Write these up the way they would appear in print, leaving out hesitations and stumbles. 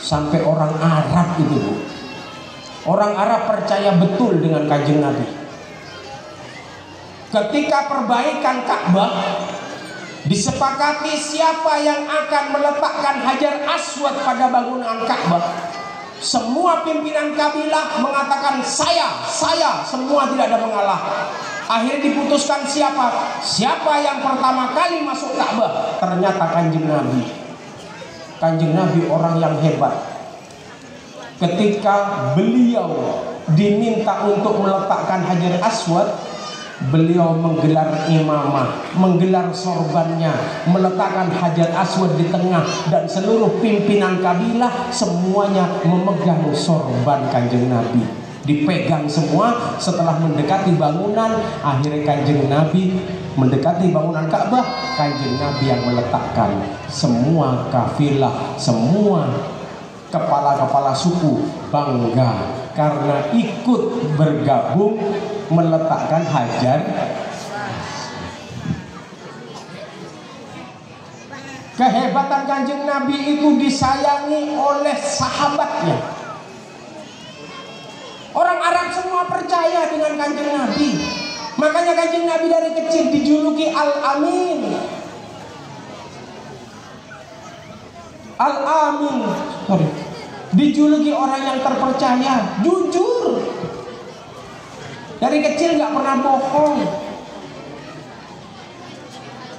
Sampai orang Arab itu, Bu. Orang Arab percaya betul dengan Kanjeng Nabi. Ketika perbaikan Ka'bah, disepakati siapa yang akan meletakkan Hajar Aswad pada bangunan Ka'bah. Semua pimpinan kabilah mengatakan saya, semua tidak ada mengalah. Akhirnya diputuskan siapa yang pertama kali masuk Ka'bah. Ternyata Kanjeng Nabi. Kanjeng Nabi orang yang hebat. Ketika beliau diminta untuk meletakkan Hajar Aswad, beliau menggelar imamah, menggelar sorbannya, meletakkan Hajar Aswad di tengah, dan seluruh pimpinan kabilah semuanya memegang sorban Kanjeng Nabi. Dipegang semua. Setelah mendekati bangunan, akhirnya Kanjeng Nabi mendekati bangunan Ka'bah, Kanjeng Nabi yang meletakkan. Semua kafilah, semua kepala-kepala suku bangga karena ikut bergabung meletakkan Hajar. Kehebatan Kanjeng Nabi itu disayangi oleh sahabatnya. Orang Arab semua percaya dengan Kanjeng Nabi. Makanya Kanjeng Nabi dari kecil dijuluki Al-Amin. Al-Amin, dijuluki orang yang terpercaya, jujur. Dari kecil nggak pernah bohong.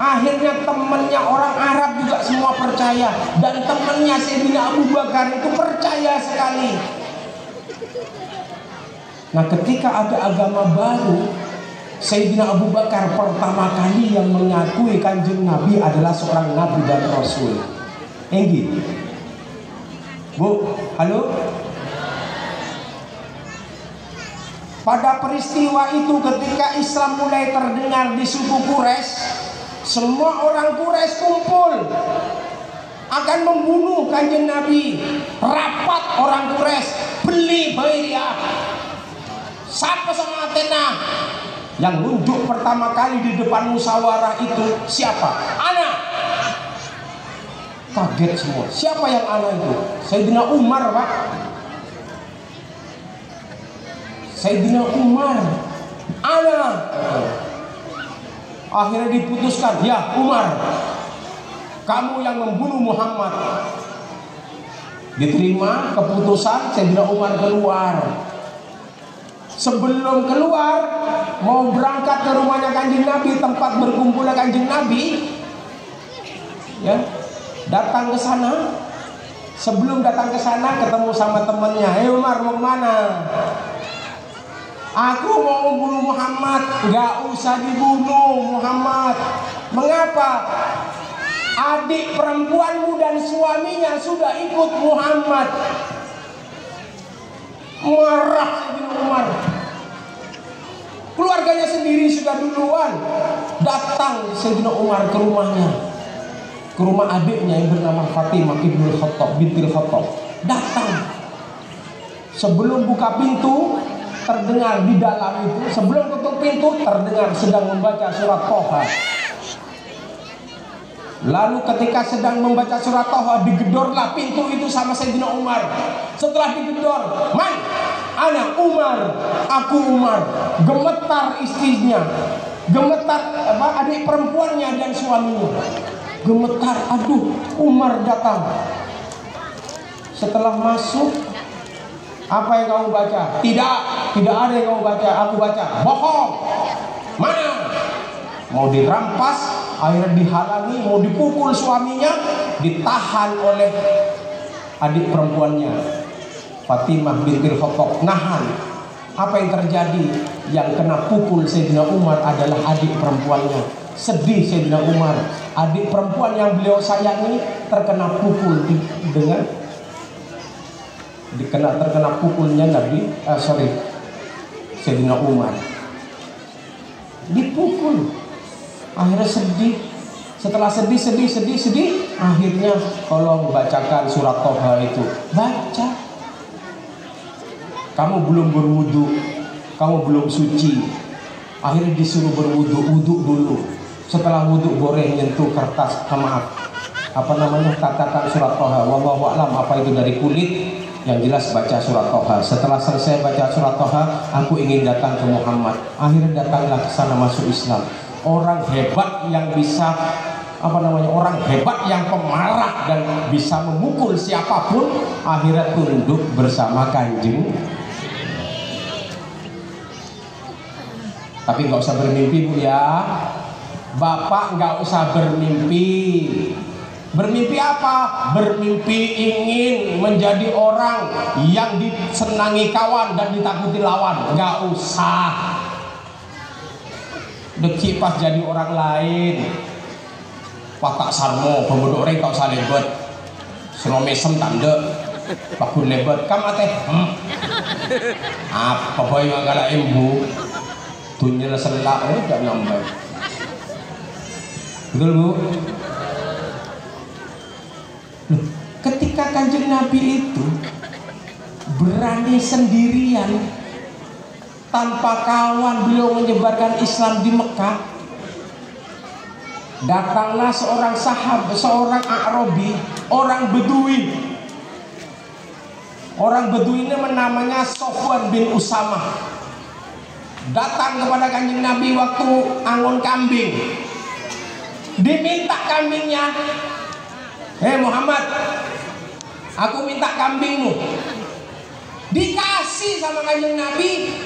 Akhirnya temannya orang Arab juga semua percaya, dan temannya Sayyidina Abu Bakar itu percaya sekali. Nah, ketika ada agama baru, Sayyidina Abu Bakar pertama kali yang mengakui Kanjeng Nabi adalah seorang Nabi dan Rasul. Enggi, Bu, halo. Pada peristiwa itu, ketika Islam mulai terdengar di suku Quraisy, semua orang Quraisy kumpul akan membunuh Kanjeng Nabi. Rapat orang Quraisy, beli Bairiyah. Siapa sama Athena? Yang nunjuk pertama kali di depan musyawarah itu siapa? Ana. Kaget semua. Siapa yang Ana itu? Sayyidina Umar, Pak. Sayyidina Umar. Ana. Akhirnya diputuskan, ya Umar, kamu yang membunuh Muhammad. Diterima keputusan, Sayyidina Umar keluar. Sebelum keluar, mau berangkat ke rumahnya Kanjeng Nabi, tempat berkumpulnya Kanjeng Nabi, ya, datang ke sana. Sebelum datang ke sana, ketemu sama temannya. Hei Umar, mau kemana? Aku mau membunuh Muhammad. Gak usah dibunuh Muhammad. Mengapa? Adik perempuanmu dan suaminya sudah ikut Muhammad. Marah Sayyidina Umar. Keluarganya sendiri sudah duluan. Datang Sayyidina Umar ke rumahnya, ke rumah adiknya yang bernama Fatimah ibnul Khattab bintil Khattab. Datang. Sebelum buka pintu, terdengar di dalam itu, sebelum tutup pintu, terdengar sedang membaca surat Toha. Lalu ketika sedang membaca surat Toha, digedorlah pintu itu sama Sayyidina Umar. Setelah digedor, man, ana Umar, aku Umar. Gemetar istrinya, gemetar adik perempuannya dan suaminya. Gemetar, aduh, Umar datang. Setelah masuk, apa yang kamu baca? Tidak ada yang kamu baca. Aku baca, bohong. Mana? Mau dirampas, akhirnya dihalangi, mau dipukul suaminya, ditahan oleh adik perempuannya Fatimah bintil Khattab, nahan. Apa yang terjadi? Yang kena pukul Sayyidina Umar adalah adik perempuannya. Sedih Sayyidina Umar, adik perempuan yang beliau sayangi terkena pukul terkena pukulnya Sayyidina Umar. Dipukul. Akhirnya sedih. Setelah sedih, akhirnya tolong bacakan surat Toha itu. Baca. Kamu belum berwudu, kamu belum suci. Akhirnya disuruh berwudu, wudhu dulu. Setelah wudhu boleh nyentuh kertas, maaf, katakan surat Toha. Wallahu a'lam apa itu dari kulit, yang jelas baca surat Toha. Setelah selesai baca surat Toha, aku ingin datang ke Muhammad. Akhirnya datanglah ke sana, masuk Islam. Orang hebat yang bisa orang hebat yang pemarah dan bisa memukul siapapun, akhirnya tunduk bersama Kanjeng. Tapi nggak usah bermimpi Bu ya, Bapak nggak usah bermimpi. Bermimpi apa? Bermimpi ingin menjadi orang yang disenangi kawan dan ditakuti lawan. Nggak usah. Deki pas jadi orang lain. Watak sarmo pembuduk orang kau salebet. Selomesem tanda. Pakun lebet. Kamu teh. Apa boy magala embu? Tunyel selak gak nambah. Betul Bu? Ketika Kanjeng Nabi itu berani sendirian tanpa kawan, beliau menyebarkan Islam di Mekah. Datanglah seorang sahabat, seorang Arabi, orang Bedui. Orang Bedui ini namanya Sofwan bin Usamah. Datang kepada Kanjeng Nabi waktu angon kambing. Diminta kambingnya. Hei Muhammad, aku minta kambingmu. Dikasih sama Kanjeng Nabi.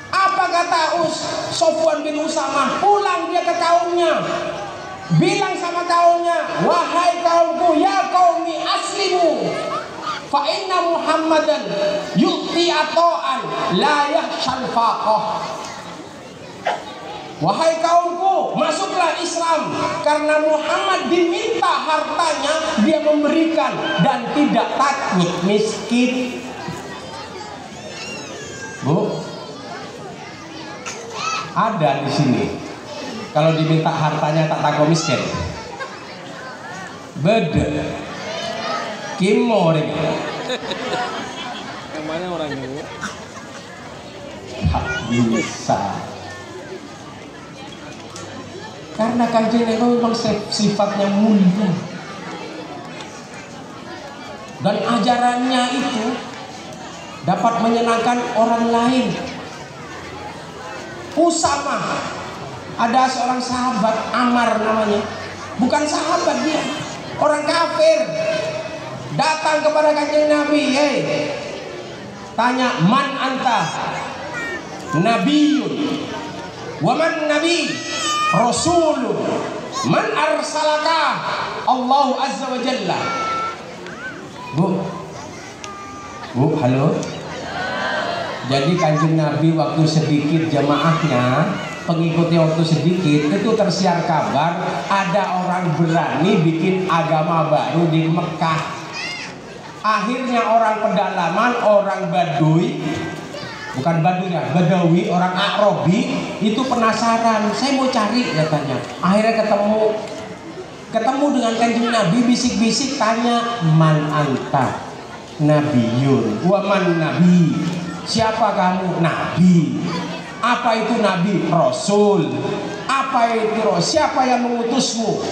Apa kata Sofwan bin Usamah? Pulang dia ke kaumnya. Bilang sama kaumnya, wahai kaumku, ya qaumi aslimu. Fa inna Muhammadan yu'ti ata'an la yakhshal faqah. Wahai kaumku, masuklah Islam, karena Muhammad diminta hartanya, dia memberikan dan tidak takut miskin. Bu, ada di sini. Kalau diminta hartanya tak takut miskin. Beda. Kimo ini. Yang mana orangnya Bu? Tak bisa. Karena Kanjeng Nabi memang sifatnya mulia. Dan ajarannya itu dapat menyenangkan orang lain. Usamah, ada seorang sahabat Ammar namanya. Bukan sahabat dia, orang kafir. Datang kepada Kanjeng Nabi, tanya, man anta? Nabiyun. Wa man nabi? Rasulun. Man arsalaka? Allahu azza wa jalla. Bu, halo. Jadi Kanjeng Nabi waktu sedikit jamaahnya, pengikutnya waktu sedikit, itu tersiar kabar ada orang berani bikin agama baru di Mekah. Akhirnya orang pedalaman, orang Baduy, bukan Baduy, Badawi, orang Arabi itu penasaran. Saya mau cari katanya. Akhirnya ketemu dengan Kanjeng Nabi, bisik-bisik tanya, man anta? Nabiyun. Wa man nabi? Siapa kamu? Nabi. Apa itu nabi? Rasul. Apa itu Rasul? Siapa yang mengutusmu?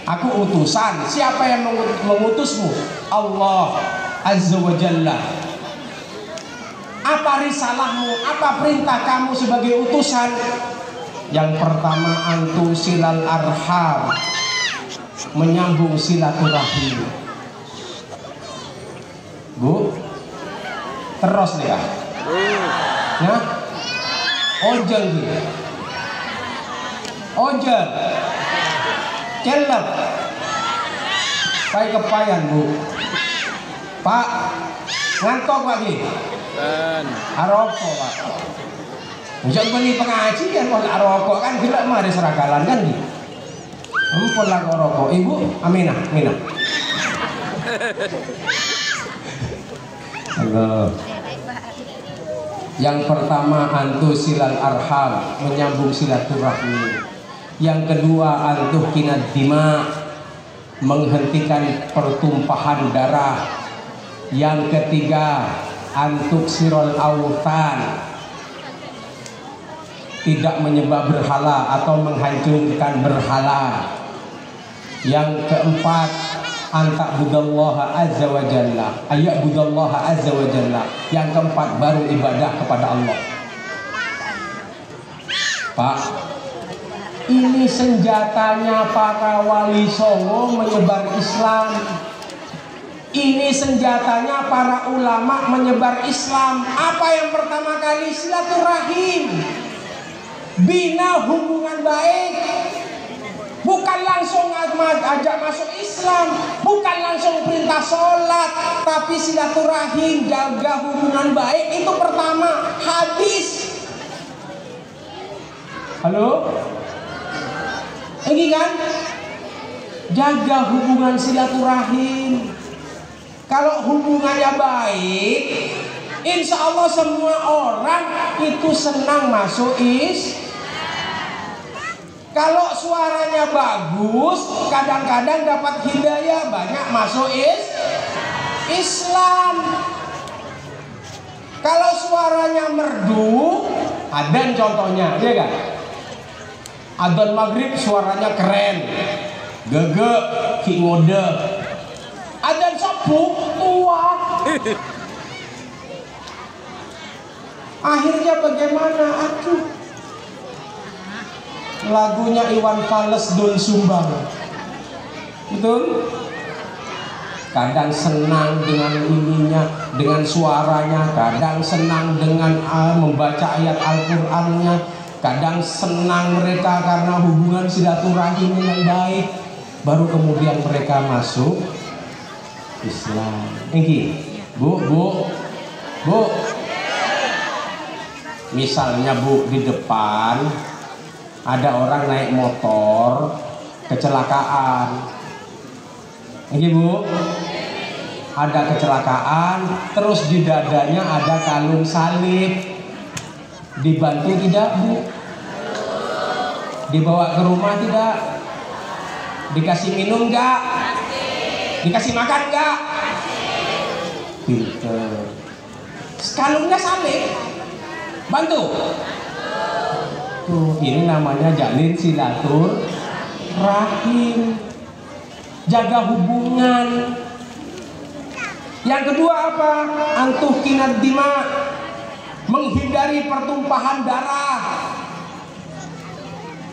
Aku utusan. Siapa yang mengutusmu? Allah azza wa jalla. Apa risalahmu? Apa perintah kamu sebagai utusan? Yang pertama, antu silal arham, menyambung silaturahim. Bu, terus nih ya. Nah, ojol gitu. Ojol. Kelep. Pai kepayan Bu. Pak, ngantok lagi. Aroko Pak. Jangan beli pengajian kalau aroko kan gila mari seragalan kan nih. Ampun lah rokok. Ibu, Aminah. Halo. Yang pertama antu silal arham, menyambung silaturahmi. Yang kedua antuh kinad dima, menghentikan pertumpahan darah. Yang ketiga antuk sirol autan. tidak menyembah berhala atau menghancurkan berhala. Yang keempat, anta'budallaha azza wa jalla, aya'budallaha azza wa jalla. Yang keempat, baru ibadah kepada Allah. Pak, ini senjatanya para wali songo menyebar Islam. Ini senjatanya para ulama menyebar Islam. Apa yang pertama kali? Silaturahim, bina hubungan baik. Bukan langsung ajak masuk Islam, bukan langsung perintah sholat, tapi silaturahim, jaga hubungan baik. Itu pertama. Hadis. Halo? Ini kan? Jaga hubungan silaturahim. Kalau hubungannya baik, insya Allah semua orang itu senang masuk Kalau suaranya bagus, kadang-kadang dapat hidayah, banyak masuk Islam. Kalau suaranya merdu, adzan contohnya, ya kan? Adzan maghrib suaranya keren, gege, ki ngode. Adzan subuh tua. Akhirnya bagaimana? Aduh, lagunya Iwan Fals Doel Sumbang, betul? Kadang senang dengan ininya, dengan suaranya, kadang senang dengan membaca ayat Al-Qur'annya, kadang senang mereka karena hubungan silaturahim yang baik, baru kemudian mereka masuk Islam. Bu, misalnya Bu, di depan ada orang naik motor kecelakaan. Bu, ada kecelakaan, terus di dadanya ada kalung salib. Dibantu tidak, Bu? Dibawa ke rumah tidak? Dikasih minum enggak? Dikasih makan enggak? Pinter. Kalungnya salib. Bantu. Tuh, ini namanya jalin silaturahim, jaga hubungan. Yang kedua apa? Antuh kinad dima, menghindari pertumpahan darah.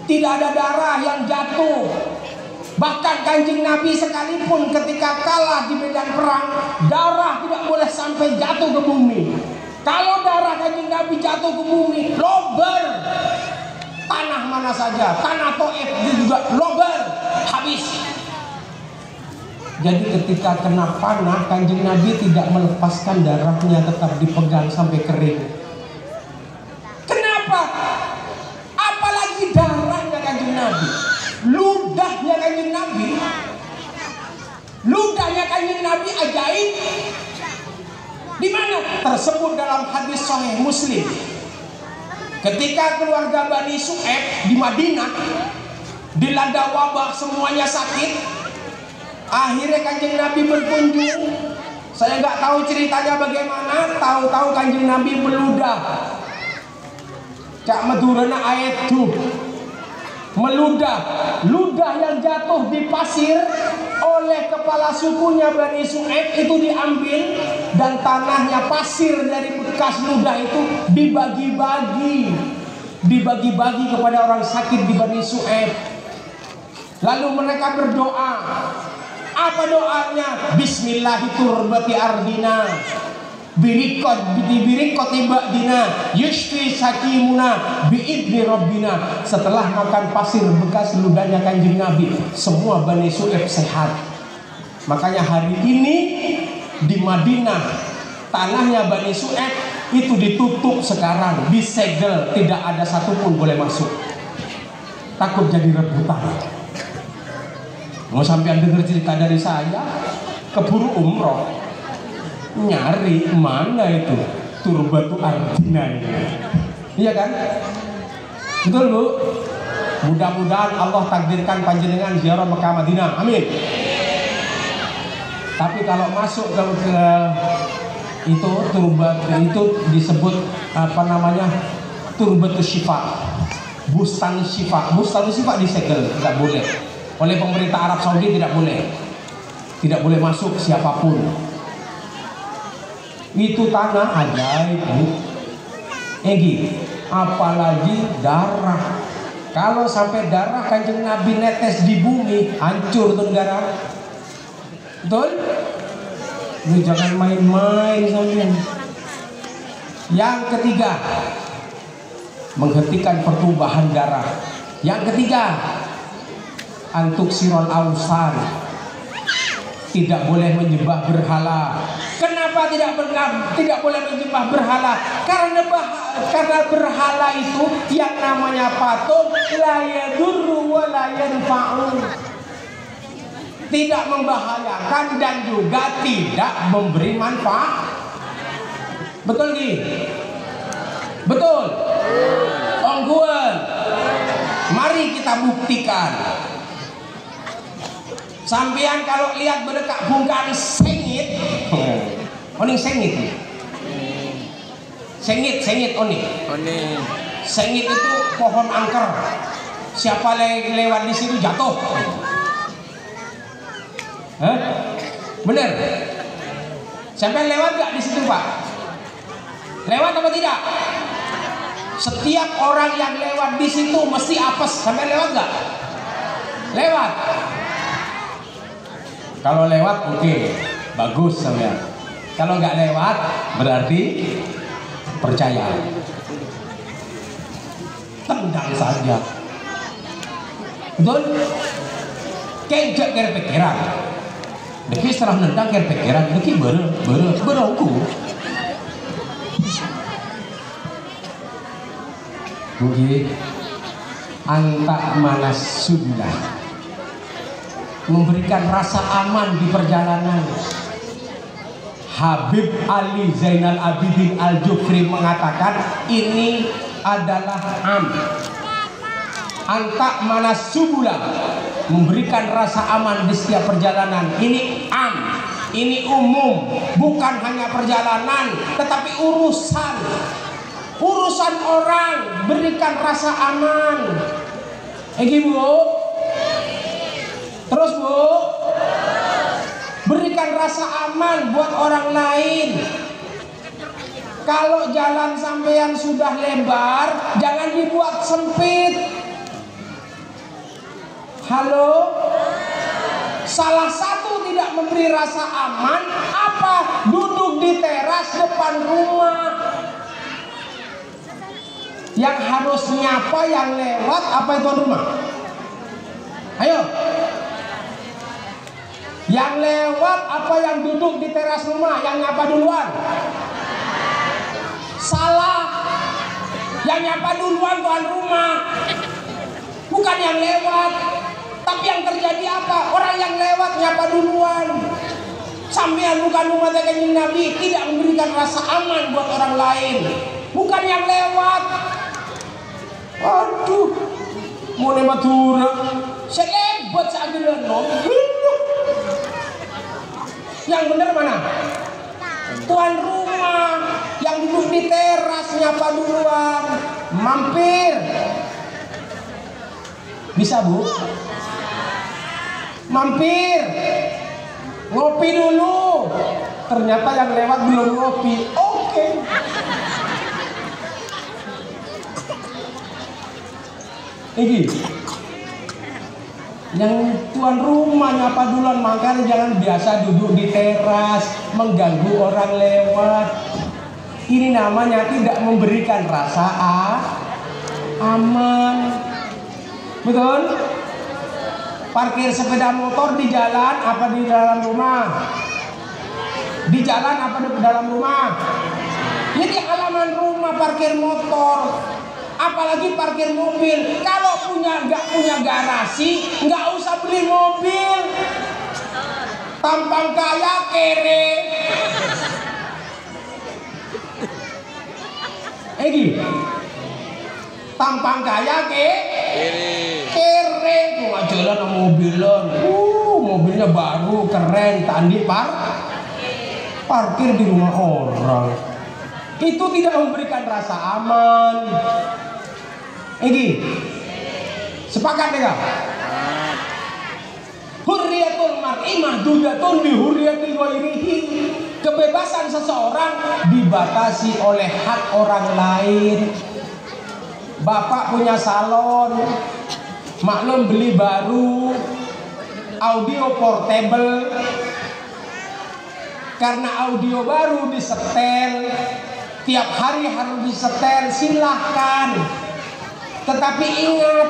Tidak ada darah yang jatuh. Bahkan Kanjeng Nabi sekalipun ketika kalah di medan perang, darah tidak boleh sampai jatuh ke bumi. Kalau darah Kanjeng Nabi jatuh ke bumi, lober. Tanah mana saja, tanah Taif juga lober, habis. Jadi ketika kena panah, Kanjeng Nabi tidak melepaskan darahnya, tetap dipegang sampai kering. Kenapa? Apalagi darahnya Kanjeng Nabi, ludahnya Kanjeng Nabi, ludahnya Kanjeng Nabi ajaib. Di mana? Tersebut dalam hadis Sahih Muslim. Ketika keluarga Bani Su'aib di Madinah dilanda wabah, semuanya sakit. Akhirnya Kanjeng Nabi berkunjung. Saya nggak tahu ceritanya bagaimana. Tahu-tahu Kanjeng Nabi meludah. Cak medurana ayat tuh meludah. Ludah yang jatuh di pasir oleh kepala sukunya Bani Su'aib itu diambil, dan tanahnya, pasir dari bekas ludah itu dibagi-bagi kepada orang sakit di Bani Su'aib. Lalu mereka berdoa. Apa doanya? Bismillahiturbati ardina, birikot ibadina, yushfi sakimuna biidni rabbina. Setelah makan pasir bekas ludahnya Kanjeng Nabi, semua Bani Su'aib sehat. Makanya hari ini di Madinah, tanahnya Bani Su'aib itu ditutup sekarang, disegel, tidak ada satupun boleh masuk. Takut jadi rebutan. Mau sampean dengar cerita dari saya, keburu umroh, nyari mana itu turbatu ardina ini. Iya kan? Betul Bu? Mudah-mudahan Allah takdirkan panjenengan ziarah Mekah Madinah. Amin. Tapi kalau masuk ke itu turbat itu disebut apa namanya? Turbatus syifa. Bustan Syifa disegel, tidak boleh oleh pemerintah Arab Saudi, tidak boleh masuk siapapun. Itu tanah ajaib, Bu. Apalagi darah. Kalau sampai darah Kanjeng Nabi netes di bumi, hancur tuh negara. Betul? Lu jangan main-main sampean. Yang ketiga, menghentikan pertumbuhan darah. Yang ketiga, antuk sirol ausan, tidak boleh menyembah berhala. Kenapa tidak boleh menyembah berhala? Karena berhala itu yang namanya patung, la yadurru wa la yanfa'u, tidak membahayakan dan juga tidak memberi manfaat. Betul Gi? Betul. Ongguan. Mari kita buktikan. Sampean kalau lihat berdekat bungkari sengit, oning sengit. Sengit oning. Sengit itu pohon angker. Siapa lewat di situ jatuh. Hah? Bener? Sampai lewat gak di situ, Pak? Lewat apa tidak? Setiap orang yang lewat di situ mesti apes. Sampai lewat gak? Lewat. Kalau lewat oke, bagus sampean. Kalau nggak lewat berarti percaya. Tendang saja. Betul? Kejak kira pikiran. Deki setelah nendang kira pikiran, deki berongku. Bugi antak manas sunnah, memberikan rasa aman di perjalanan. Habib Ali Zainal Abidin Al-Jufri mengatakan ini adalah antak manas subula, memberikan rasa aman di setiap perjalanan. Ini ini umum, bukan hanya perjalanan tetapi urusan orang, berikan rasa aman. Bu. Terus Bu, berikan rasa aman buat orang lain. Kalau jalan sampean sudah lebar, jangan dibuat sempit. Halo? Salah satu tidak memberi rasa aman apa? Duduk di teras depan rumah. Yang harus nyapa yang lewat apa itu tuan rumah? Ayo. Yang lewat apa yang duduk di teras rumah? Yang nyapa duluan? Salah. Yang nyapa duluan tuan rumah, bukan yang lewat. Tapi yang terjadi apa? Orang yang lewat nyapa duluan. Sampean bukan umat Kanjeng Nabi, tidak memberikan rasa aman buat orang lain, bukan yang lewat. Aduh, mau nematura selebet seagelan no. Yang benar mana? Tuan rumah yang duduk di teras nyapa duluan, mampir. Bisa Bu? Mampir, ngopi dulu. Ternyata yang lewat belum ngopi. Oke. Ini yang tuan rumah nyapa duluan, makanya jangan biasa duduk di teras mengganggu orang lewat. Ini namanya tidak memberikan rasa aman. Betul? Parkir sepeda motor di jalan apa di dalam rumah? Di jalan apa di dalam rumah? Ya di halaman rumah parkir motor. Apalagi parkir mobil. Kalau nggak punya garasi, nggak usah beli mobil. Tampang kaya kere. Tampang kaya kere. Nggak jalan mobilan. Mobilnya baru keren. Tandi parkir di rumah orang. Itu tidak memberikan rasa aman. Ini sepakat ya? Hurriyatul mar'i mahdudatun bi hurriyatil ghairihi. Kebebasan seseorang dibatasi oleh hak orang lain. Bapak punya salon, maklum beli baru audio portable. Karena audio baru disetel, tiap hari harus disetel, silahkan. Tetapi ingat,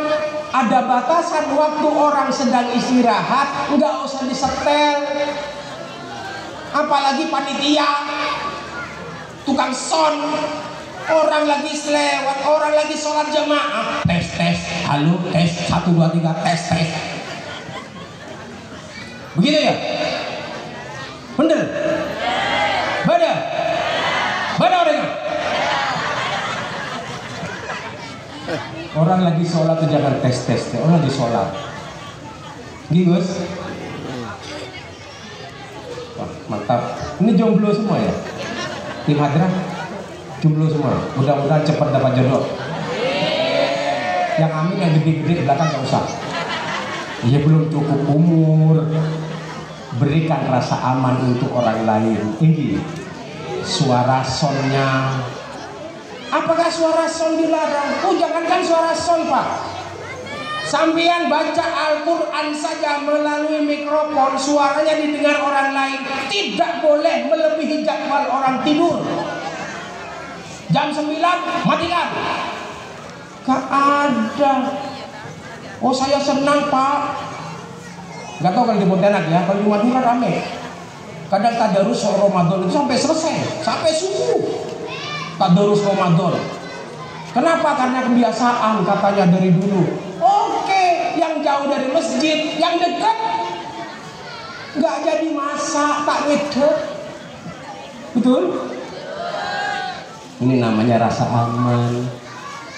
ada batasan waktu orang sedang istirahat, nggak usah disetel. Apalagi panitia, tukang son, orang lagi selewat, orang lagi sholat jamaah, tes, halo, tes, 1, 2, 3, tes. Begitu ya? Bener? Bada orangnya? Orang lagi sholat tuh jangan tes, orang lagi sholat. Gitu Gus? Wah, mantap. Ini jomblo semua ya? Tim hadrah jomblo semua. Mudah-mudahan cepat dapat jodoh. Yang amin yang gede-gede belakang gak usah. Ya belum cukup umur. Berikan rasa aman untuk orang lain. Ini suara sonnya. Apakah suara son dilarang? Oh, jangankan suara son, Pak. Sambian baca Al-Quran saja melalui mikrofon, suaranya didengar orang lain. Tidak boleh melebihi jadwal orang tidur. Jam 9 matikan. Gak ada. Oh, saya senang, Pak. Gak tahu kalau di Pontianak ya, kalau di Madura rame. Kadang tadarus Ramadan itu sampai selesai, sampai subuh. Tadarus Ramadan. Kenapa? Karena kebiasaan katanya dari dulu. Oke, yang jauh dari masjid, yang dekat nggak jadi masak, tak ngedek. Betul? Ini namanya rasa aman.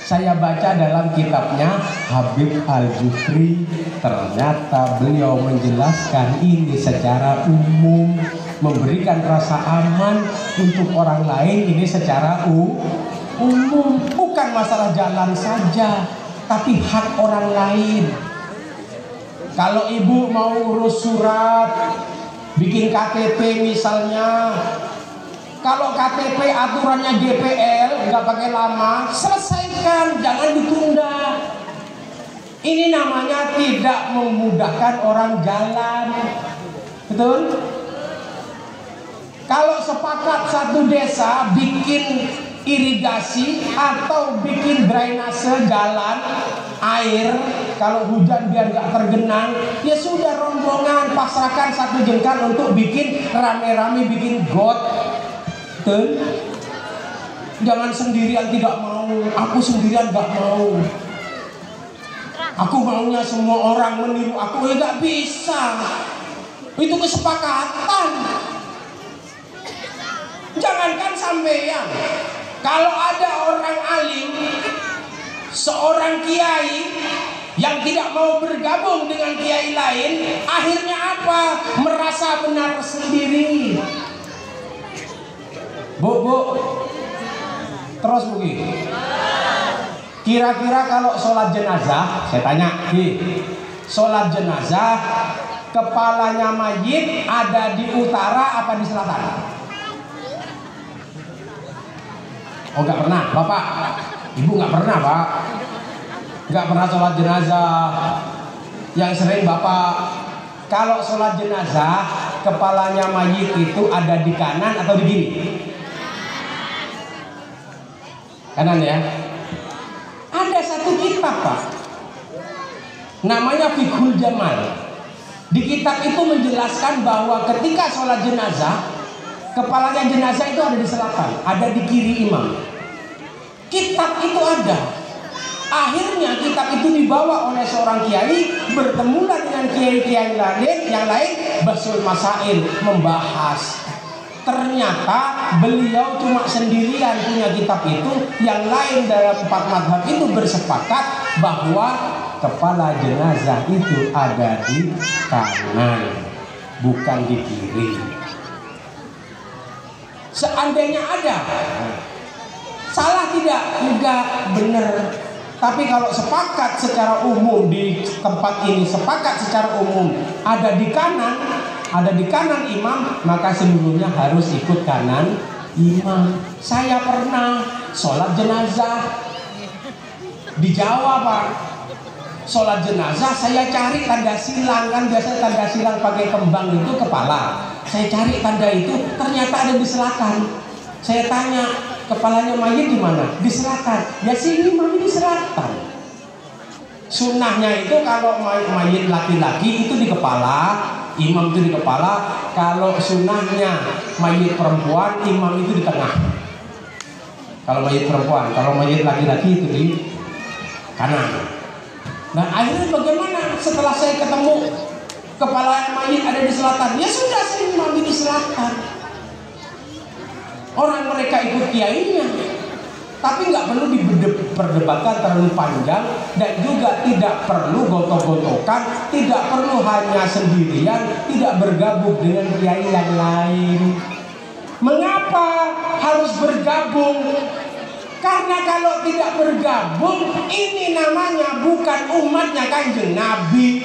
Saya baca dalam kitabnya Habib Al-Jufri, ternyata beliau menjelaskan ini secara umum, memberikan rasa aman untuk orang lain ini secara umum, bukan masalah jalan saja, tapi hak orang lain. Kalau ibu mau urus surat, bikin KTP misalnya, kalau KTP aturannya GPL, nggak pakai lama, selesaikan, jangan ditunda. Ini namanya tidak memudahkan orang jalan, betul? Kalau sepakat satu desa bikin irigasi atau bikin drainase jalan air, kalau hujan biar nggak tergenang, ya sudah rombongan pasrahkan satu jengkal untuk bikin rame-rame bikin got. Jangan sendirian tidak mau, aku sendirian gak mau. Aku maunya semua orang meniru aku, ya gak bisa. Itu kesepakatan. Jangankan sampeyan, kalau ada orang alim, seorang kiai yang tidak mau bergabung dengan kiai lain, akhirnya apa? Merasa benar sendiri. Bu, terus begini. Kira-kira kalau sholat jenazah, saya tanya, sholat jenazah, kepalanya mayit ada di utara apa di selatan? Oh, nggak pernah, Bapak, Ibu nggak pernah, Pak, nggak pernah sholat jenazah. Yang sering Bapak, kalau sholat jenazah, kepalanya mayit itu ada di kanan atau di kiri? Kanan ya. Ada satu kitab, Pak, namanya Fiqhul Jamal. Di kitab itu menjelaskan bahwa ketika sholat jenazah, kepalanya jenazah itu ada di selatan, ada di kiri imam. Kitab itu ada. Akhirnya kitab itu dibawa oleh seorang kiai, bertemulah dengan kiai-kiai yang lain, Basul Masail, membahas. Ternyata beliau cuma sendirian punya kitab itu. Yang lain dalam 4 madhab itu bersepakat bahwa kepala jenazah itu ada di kanan, bukan di kiri. Seandainya ada, salah tidak? Enggak, benar. Tapi kalau sepakat secara umum di tempat ini, sepakat secara umum ada di kanan imam, maka seluruhnya harus ikut kanan imam. Saya pernah sholat jenazah di Jawa, Pak. Sholat jenazah saya cari tanda silang, kan biasanya tanda silang pakai kembang itu kepala. Saya cari tanda itu, ternyata ada di selatan. Saya tanya, kepalanya mayit di mana? Di selatan. Ya sini mami di selatan. Sunnahnya itu kalau mayit laki-laki itu di kepala, imam itu di kepala. Kalau sunnahnya mayit perempuan, imam itu di tengah. Kalau mayit perempuan, kalau mayit laki-laki itu di kanan. Nah akhirnya bagaimana setelah saya ketemu kepala mayit ada di selatan? Ya sudah, saya mandi di selatan. Orang mereka ikut kiainya, tapi nggak perlu diperdebatkan terlalu panjang, dan juga tidak perlu gontok-gontokan, tidak perlu hanya sendirian, tidak bergabung dengan kiai yang lain. Mengapa harus bergabung? Karena kalau tidak bergabung, ini namanya bukan umatnya Kanjeng Nabi.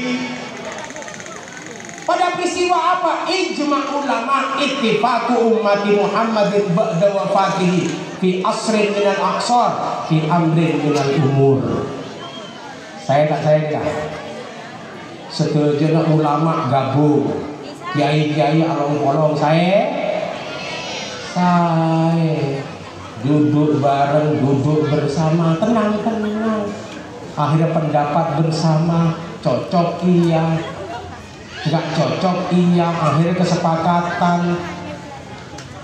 Pada peristiwa apa? Ijma ulama ittifaqu ummati Muhammadin ba'da wafatihi fi asrin minal aqsar fi amrin minal umur. Saya enggak. Setuju ulama gabung. Kiai-kiai along-along saya duduk bareng, duduk bersama, tenang. Akhirnya pendapat bersama, cocok iya, nggak cocok iya, akhirnya kesepakatan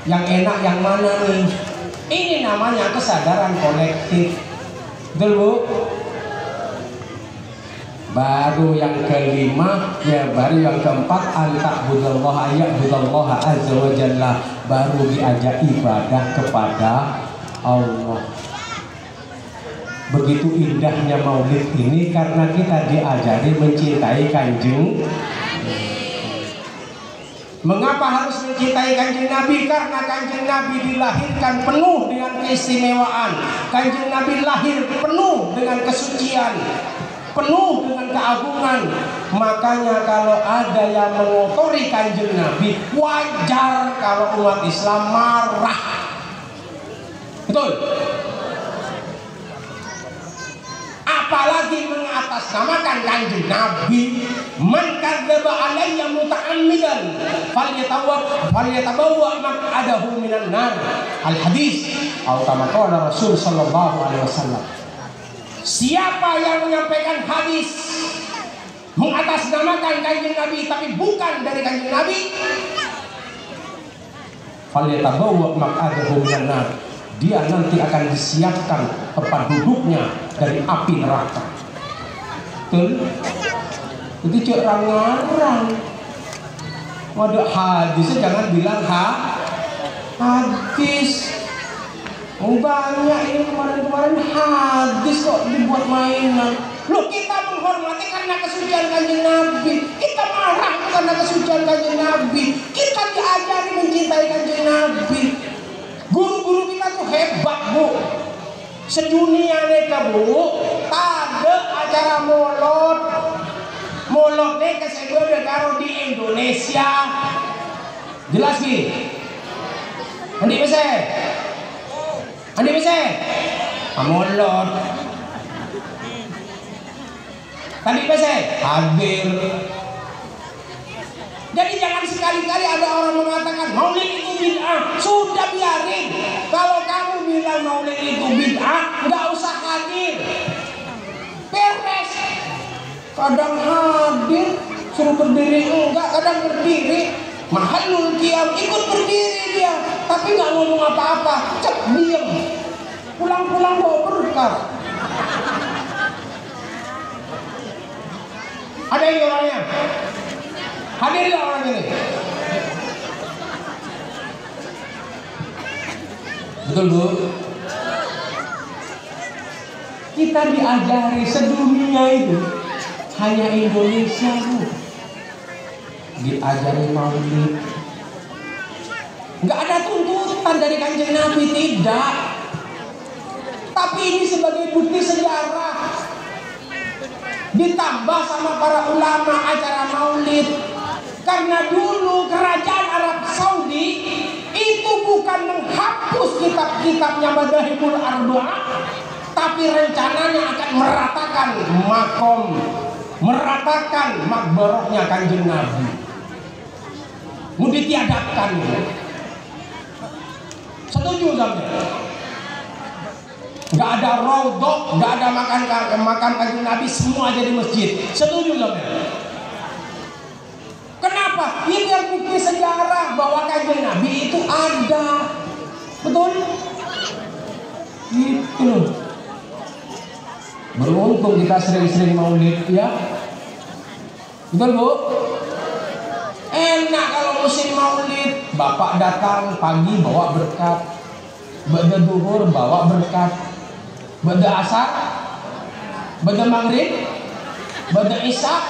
yang enak yang mana nih. Ini namanya kesadaran kolektif. Dulu baru yang kelima, ya baru yang keempat, anta'budallaha ya'budallaha azza wa jalla, baru diajak ibadah kepada Allah. Begitu indahnya maulid ini karena kita diajari mencintai Kanjeng. Mengapa harus mencintai Kanjeng Nabi? Karena Kanjeng Nabi dilahirkan penuh dengan keistimewaan. Kanjeng Nabi lahir penuh dengan kesucian, penuh dengan keagungan. Makanya kalau ada yang mengotori Kanjeng Nabi, wajar kalau umat Islam marah. Betul? Apalagi mengatasnamakan Kanjeng Nabi. Man kadzdzaba alayya muta'ammidan falyatabawwa maq'adahu minan nar. Al hadis atau kama qala Rasul sallallahu alaihi wasallam. Siapa yang menyampaikan hadis mengatasnamakan Kanjeng Nabi tapi bukan dari Kanjeng Nabi, falyatabawwa maq'adahu minan nar. Dia nanti akan disiapkan tempat duduknya dari api neraka. Betul? Itu cek orang-orang. Waduh, hadisnya jangan bilang hadis. Banyak ini kemarin hadis kok dibuat mainan. Loh, kita menghormati karena kesucian Kanjeng Nabi. Kita marah karena kesucian Kanjeng Nabi. Kita diajari mencintai Kanjeng Nabi. Guru-guru kita tuh hebat, Bu. Sedunia mereka, Bu. Tade acara molot mereka saya karo di Indonesia. Jelas sih. Andi bisa. Molot. Tadi bisa hadir. Jadi jangan sekali-kali ada orang mengatakan maulid itu bid'ah. Sudah biarin. Kalau kamu bilang maulid itu bid'ah, nggak usah hadir. Beres. Kadang hadir, suruh berdiri enggak, kadang berdiri. Mahalul qiyam, ikut berdiri dia, tapi nggak ngomong apa-apa, cek diem. Pulang-pulang bawa berkah. Ada yang orangnya? Hadirlah orang ini. Betul, Bu? Kita diajari sedunia itu hanya Indonesia, Bu. Diajari maulid. Nggak ada tuntutan dari Kanjeng Nabi, tidak. Tapi ini sebagai bukti sejarah. ditambah sama para ulama acara maulid. Karena dulu kerajaan Arab Saudi itu bukan menghapus kitab-kitabnya Madzhabul Arba'ah, tapi rencananya akan meratakan makom, meratakan makbarahnya Kanjeng Nabi. Mau ditiadakan. Setuju sampai? Nggak ada raudhah, nggak ada makan Kanjeng Nabi, semua jadi masjid. Setuju sampai? Kenapa? Ini yang bukti sejarah bahwa Kanjeng Nabi itu ada. Betul? Gitu. Beruntung kita sering-sering maulid ya. Betul Bu? Enak kalau musim maulid. Bapak datang pagi bawa berkat, ba'da duhur bawa berkat, ba'da asar, ba'da maghrib, ba'da isya,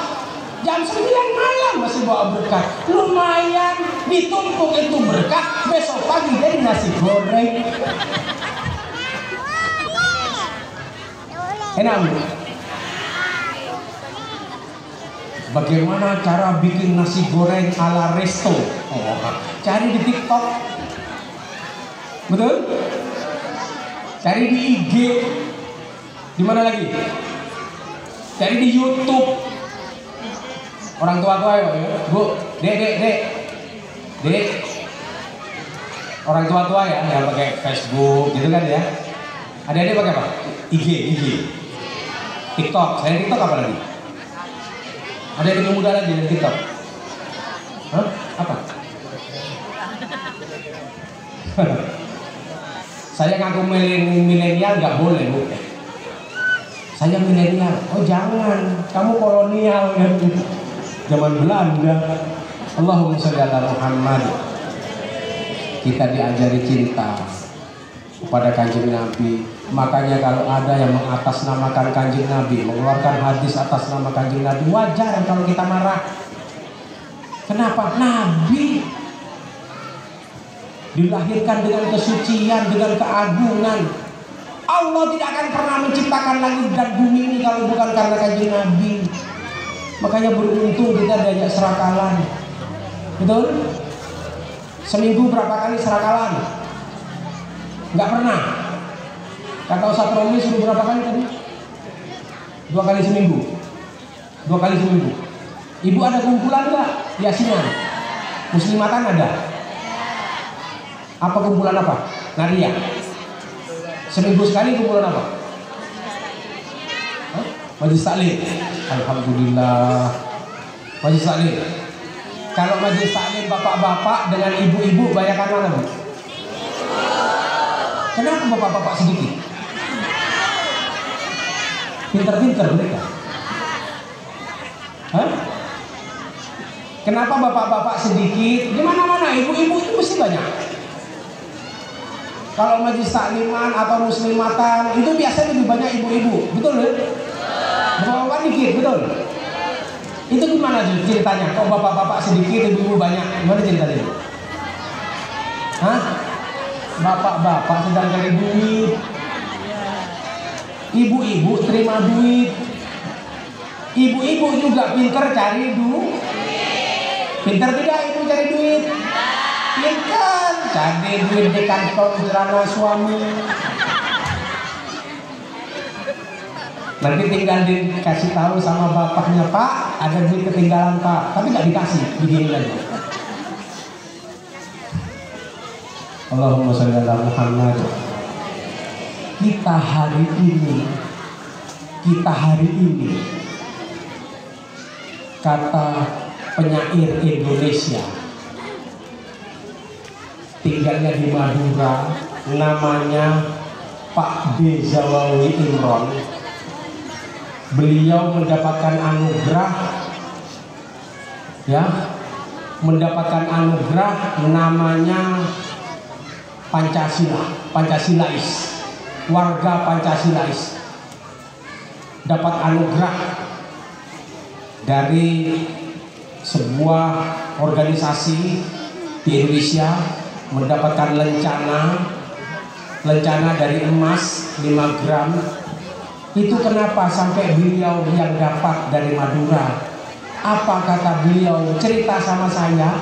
jam 9 malam masih bawa berkat. Lumayan ditumpuk itu berkat, besok pagi jadi nasi goreng. Enak. Bagaimana cara bikin nasi goreng ala resto? Cari di TikTok. Betul? Cari di IG. Di mana lagi? Cari di YouTube. Orang tua-tua ya, Bu, Dek. Orang tua-tua ya, yang pakai Facebook gitu kan ya. Adik-adik pakai apa? IG. TikTok. Saya TikTok apa lagi? Ada yang muda lagi dari TikTok. Hah? Apa? Saya ngaku milenial nggak boleh, Bu. Saya milenial. Oh jangan, kamu kolonial ya. Zaman Belanda. Allahumma sholli ala Muhammad. Kita diajari cinta kepada Kanjeng Nabi. Makanya kalau ada yang mengatasnamakan Kanjeng Nabi, mengeluarkan hadis atas nama Kanjeng Nabi, wajar kalau kita marah. Kenapa? Nabi dilahirkan dengan kesucian, dengan keagungan. Allah tidak akan pernah menciptakan langit dan bumi ini kalau bukan karena Kanjeng Nabi. Makanya beruntung kita diajak serakalan. Betul? Seminggu berapa kali serakalan? Enggak pernah. Kata Ustaz Romi suruh berapa kali tadi? 2 kali seminggu. 2 kali seminggu. Ibu ada kumpulan enggak? Yasinan. Muslimatan ada. Apa kumpulan apa? Naria. Seminggu sekali kumpulan apa? Majelis taklim. Alhamdulillah. Majelis taklim. Kalau majelis taklim bapak-bapak dengan ibu-ibu banyakan mana, Bu? Kenapa bapak-bapak sedikit? Pinter-pinter mereka. Hah? Kenapa bapak-bapak sedikit? Di mana-mana ibu-ibu itu mesti banyak. Kalau majelis takliman atau muslimatan itu biasanya lebih banyak ibu-ibu, betul ya? Bapak-bapak dikit, betul? Itu gimana ceritanya? Kok bapak-bapak sedikit, ibu-ibu banyak? Gimana ceritanya? Hah? Bapak-bapak sedang cari duit, ibu-ibu terima duit. Ibu-ibu juga pinter cari duit. Pinter tidak ibu cari duit? Pinter cari duit di kantong celana suami. Nanti tinggal dikasih tahu sama bapaknya, Pak, ada duit ketinggalan Pak, tapi nggak dikasih, begini lagi. Allahumma sholli ala Muhammad. Kita hari ini kata penyair Indonesia tinggalnya di Madura, namanya Pak D. Zawawi Imron. Beliau mendapatkan anugerah, ya, mendapatkan anugerah namanya Pancasila, Pancasilais, warga Pancasilais. Dapat anugerah dari sebuah organisasi di Indonesia, mendapatkan lencana dari emas 5 gram Itu kenapa sampai beliau yang dapat dari Madura. Apa kata beliau? Cerita sama saya.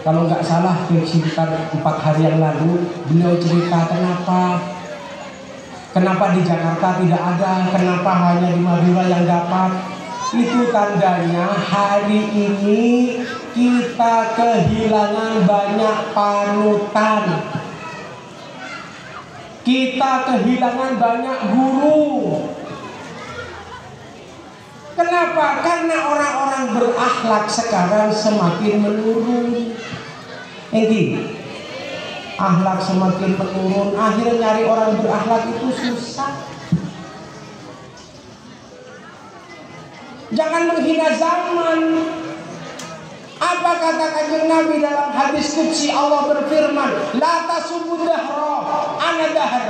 Kalau nggak salah sekitar 4 hari yang lalu beliau cerita kenapa di Jakarta tidak ada, kenapa hanya di Madura yang dapat. Itu tandanya hari ini kita kehilangan banyak panutan. Kita kehilangan banyak guru. Kenapa? Karena orang-orang berakhlak sekarang semakin menurun. Akhlak semakin menurun. Akhirnya nyari orang berakhlak itu susah. Jangan menghina zaman. Apa kata Kanjeng Nabi dalam hadis qudsi? Allah berfirman, la tasubbu dahra ana dahr.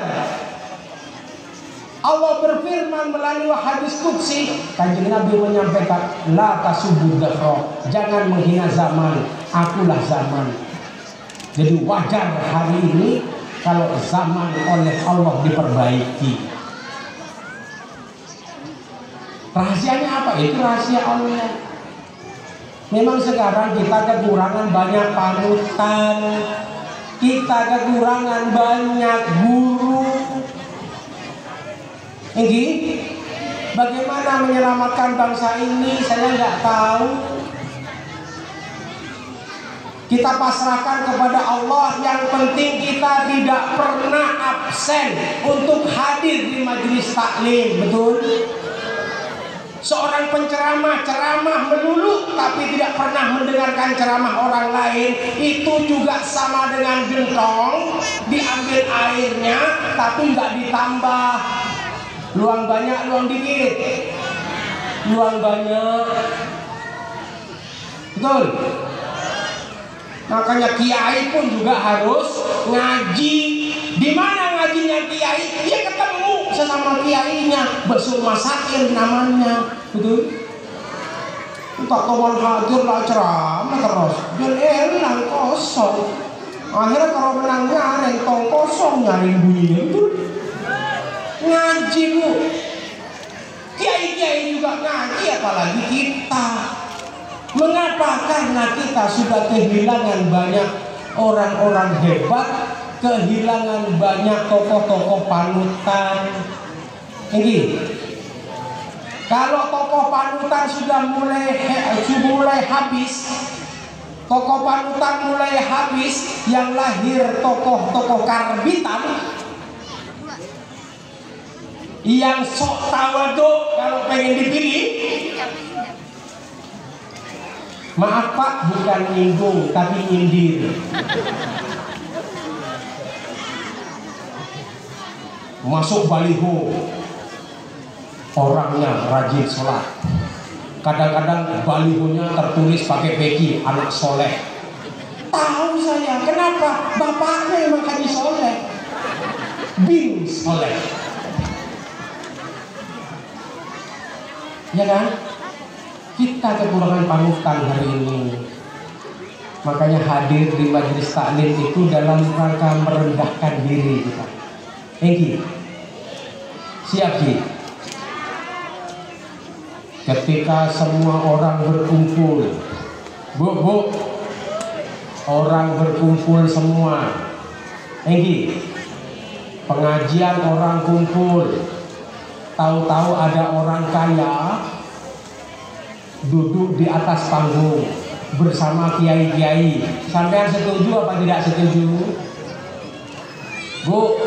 Allah berfirman melalui hadis qudsi, Kanjeng Nabi menyampaikan, la tasubbu dahra, jangan menghina zaman, akulah zaman. Jadi wajar hari ini kalau zaman oleh Allah diperbaiki. Rahasianya apa? Itu rahasia Allah. Memang sekarang kita kekurangan banyak panutan, kita kekurangan banyak guru. Ini bagaimana menyelamatkan bangsa ini? Saya nggak tahu. Kita pasrahkan kepada Allah. Yang penting kita tidak pernah absen untuk hadir di majelis taklim. Betul? Seorang penceramah ceramah melulu tapi tidak pernah mendengarkan ceramah orang lain, itu juga sama dengan gentong diambil airnya tapi nggak ditambah. Luang banyak, luang dikit. Luang banyak. Betul? Makanya kiai pun juga harus ngaji. Di mana ngajinya kiai? Dia ketemu sesama kiainya, bersuma sakir namanya. Betul? Tak kawan hadir lah ceramah terus. Dan elang kosong. Akhirnya kalau menang nyaring tong kosong nyaring bunyinya. Betul? Ngaji bu. Kiai-kiai juga ngaji, apalagi kita. Mengapa? Karena kita sudah kehilangan banyak orang-orang hebat, kehilangan banyak tokoh-tokoh panutan. Ini kalau tokoh panutan sudah mulai habis, tokoh panutan mulai habis, yang lahir tokoh-tokoh karbitan yang sok tawaduk kalau pengen dipilih. Maaf Pak, bukan nyinggung tapi nyindir. Masuk baliho, orangnya rajin sholat. Kadang-kadang balihonya tertulis pakai peci, anak soleh. Tahu saya, kenapa? Bapaknya emang haji soleh, bin soleh. Ya kan? Kita kekurangan panutan hari ini. Makanya hadir di majelis taklim itu dalam rangka merendahkan diri kita. Siap Ki? Ketika semua orang berkumpul, bu, orang berkumpul semua. Pengajian orang kumpul. Tahu-tahu ada orang kaya duduk di atas panggung bersama kiai-kiai. Sampean setuju apa tidak setuju? Bu,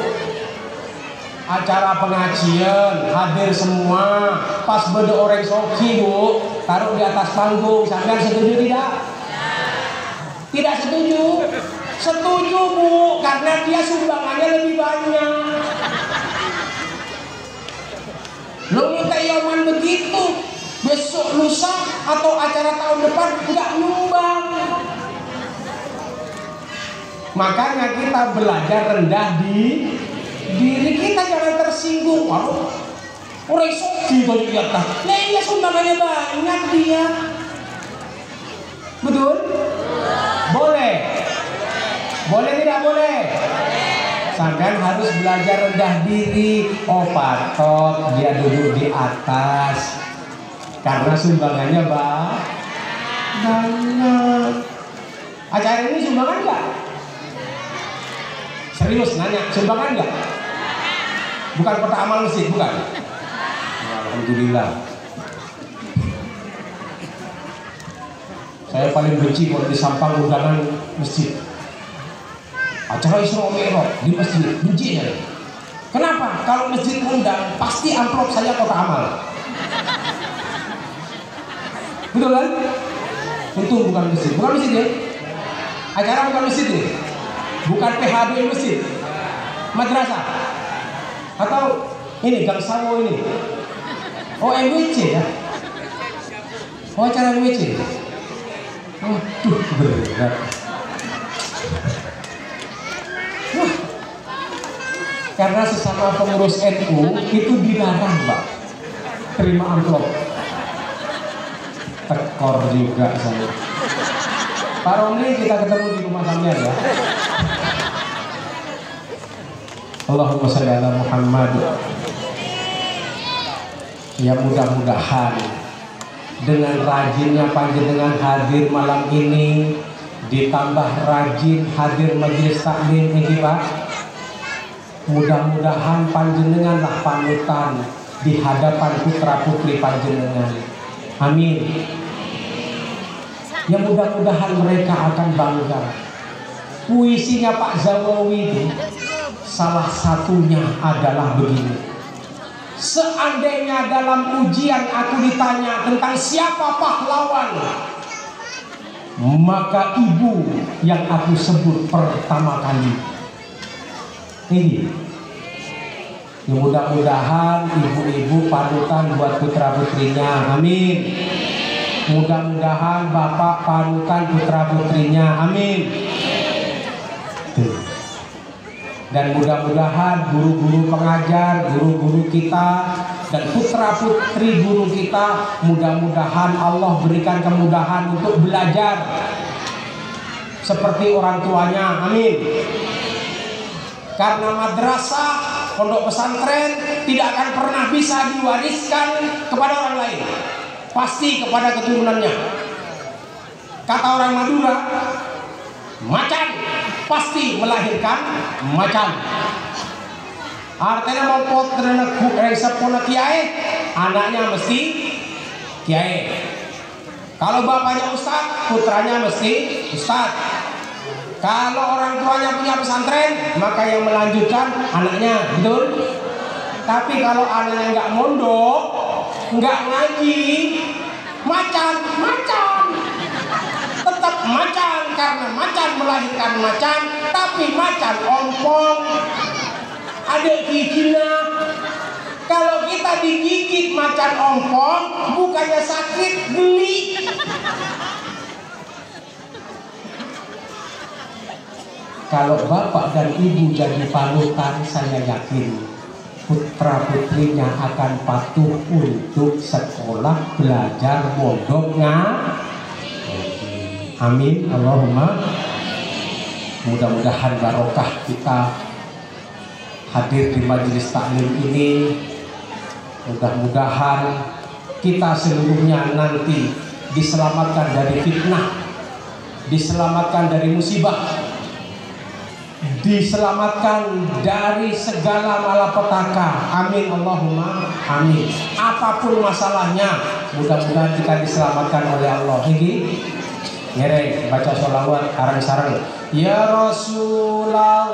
acara pengajian hadir semua, pas beda orang soki bu, taruh di atas panggung. Sampean setuju tidak? Tidak setuju? Setuju bu, karena dia sumbangannya lebih banyak. Lo minta yaman begitu, besok lusa atau acara tahun depan nggak nyumbang. Makanya kita belajar rendah di diri kita, jangan tersinggung. Waduh, orang soki tadi di atas. Nah iya sumbangannya banyak dia. Betul? Boleh? Boleh tidak boleh? Sampean harus belajar rendah diri. Oh patot dia duduk di atas karena sumbangannya banyak. Acara ini sumbangan nggak? Serius nanya, sumbangan nggak? Bukan kota amal masjid, bukan? Alhamdulillah. Saya paling benci kalau di Sampang undangan masjid. Acara Isra Mi'raj di masjid, benci ya. Kenapa? Kalau masjid undang, pasti amplop saya kota amal. Betul kan? Untung bukan masjid ya. Acara bukan masjid ya. Bukan PHB masjid, madrasah, atau ini Gang Sawo ini. Oh MWC ya. Oh acara MWC. Aduh berat. Karena sesama pengurus NU itu dilarang, Pak, terima amplop. Tekor juga saya. Pak Romli, kita ketemu di rumah sampean ya. Allahumma sholli ala Muhammad. Ya mudah-mudahan dengan rajinnya panjenengan hadir malam ini, ditambah rajin hadir majelis taklim ini Pak, mudah-mudahan panjenenganlah panutan di hadapan putra putri panjenengan. Amin. Ya mudah-mudahan mereka akan bangga. Puisinya Pak Zawawi salah satunya adalah begini: seandainya dalam ujian aku ditanya tentang siapa pahlawan, maka ibu yang aku sebut pertama kali. Ini ya mudah-mudahan ibu-ibu panutan buat putra putrinya. Amin. Mudah-mudahan bapak panutan putra putrinya. Amin. Dan mudah-mudahan guru-guru pengajar, guru-guru kita dan putra putri guru kita, mudah-mudahan Allah berikan kemudahan untuk belajar seperti orang tuanya. Amin. Karena madrasah, pondok pesantren tidak akan pernah bisa diwariskan kepada orang lain, pasti kepada keturunannya. Kata orang Madura, macan pasti melahirkan macan. Artinya mau potrenek sepuluh kiai, anaknya mesti kiai. Kalau bapaknya ustad, putranya mesti ustad. Kalau orang tuanya punya pesantren, maka yang melanjutkan anaknya, betul? Tapi kalau anaknya nggak mondok, nggak ngaji, macan, tetap macan, karena macan melahirkan macan, tapi macan ompong, ada giginya. Kalau kita digigit macan ompong, bukannya sakit, geli. Kalau bapak dan ibu jadi panutan, saya yakin putra putrinya akan patuh untuk sekolah, belajar, mondok. Amin. Allahumma. Mudah-mudahan barokah kita hadir di majelis taklim ini. Mudah-mudahan kita seluruhnya nanti diselamatkan dari fitnah, diselamatkan dari musibah, diselamatkan dari segala malapetaka. Amin. Allahumma amin. Apapun masalahnya, mudah-mudahan kita diselamatkan oleh Allah. Ini ngereng baca sholawat arang sarang. Ya Rasulullah